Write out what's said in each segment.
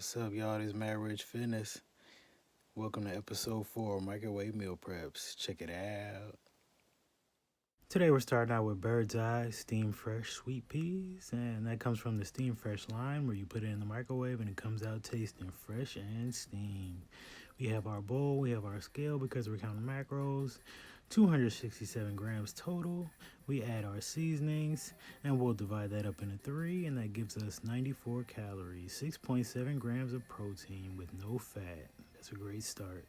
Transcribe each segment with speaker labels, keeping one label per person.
Speaker 1: What's up, y'all? This is Mad Rich Fitness. Welcome to episode 4 Microwave Meal Preps. Check it out. Today we're starting out with bird's eye steam fresh sweet peas, and that comes from the steam fresh line where you put it in the microwave and it comes out tasting fresh and steamed. We have our bowl, we have our scale because we're counting macros, 267 grams total. We add our seasonings and we'll divide that up into 3, and that gives us 94 calories, 6.7 grams of protein with no fat. That's a great start.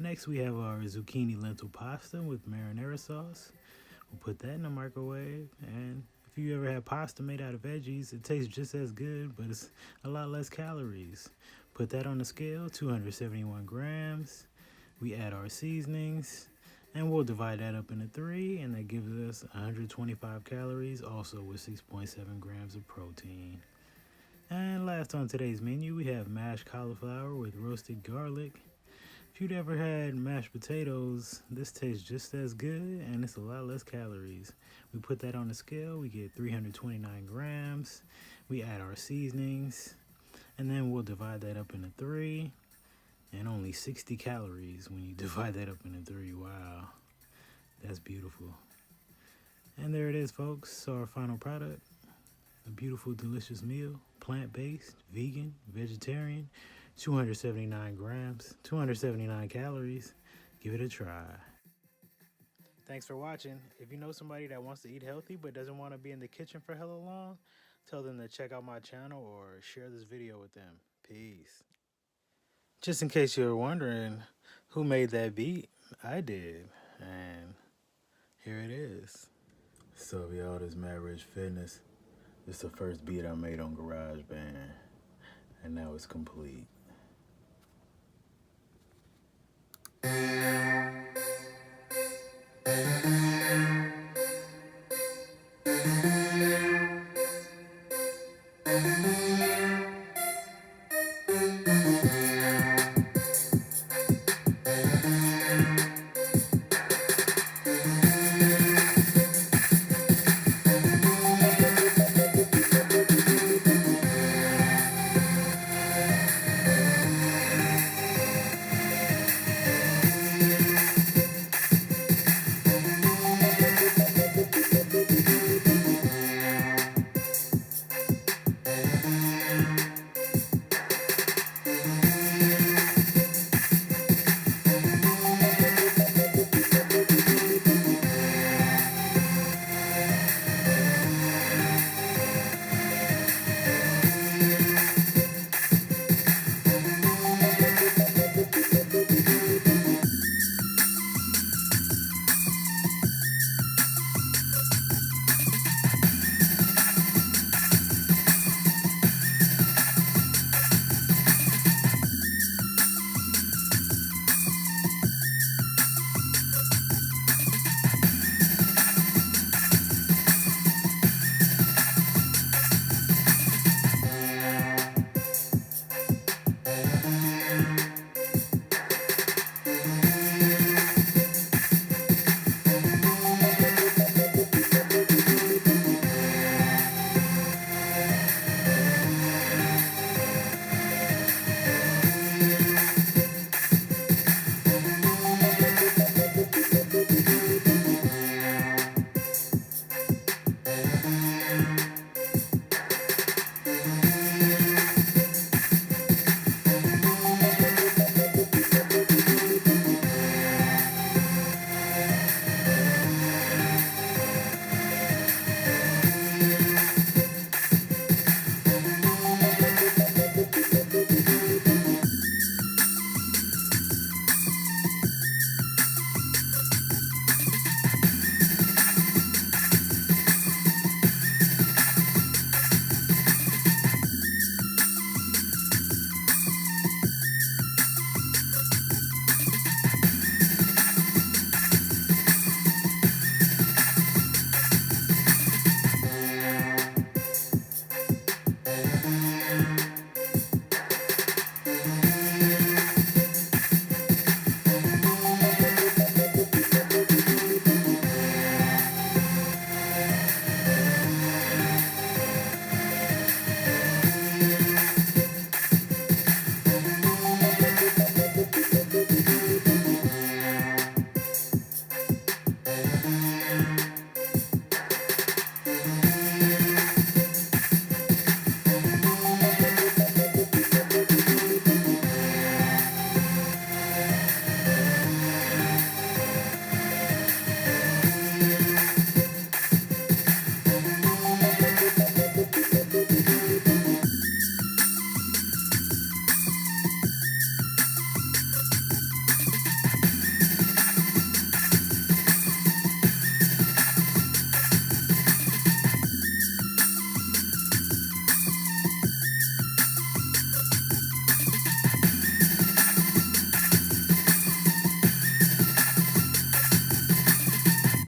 Speaker 1: Next we have our zucchini lentil pasta with marinara sauce. We'll put that in the microwave, and if you ever had pasta made out of veggies, it tastes just as good, but it's a lot less calories. Put that on the scale, 271 grams. We add our seasonings, and we'll divide that up into 3, and that gives us 125 calories, also with 6.7 grams of protein. And last on today's menu, we have mashed cauliflower with roasted garlic. If you'd ever had mashed potatoes, this tastes just as good and it's a lot less calories. We put that on the scale, we get 329 grams. We add our seasonings, and then we'll divide that up into 3, and only 60 calories when you divide that up into 3. Wow, that's beautiful. And there it is, folks. So our final product, a beautiful, delicious meal, plant-based, vegan, vegetarian, 279 grams, 279 calories. Give it a try. Thanks for watching. If you know somebody that wants to eat healthy but doesn't want to be in the kitchen for hella long, tell them to check out my channel or share this video with them. Peace. Just in case you're wondering who made that beat, I did. And here it is. So y'all, this Mad Rich Fitness. This is the first beat I made on GarageBand, and now it's complete.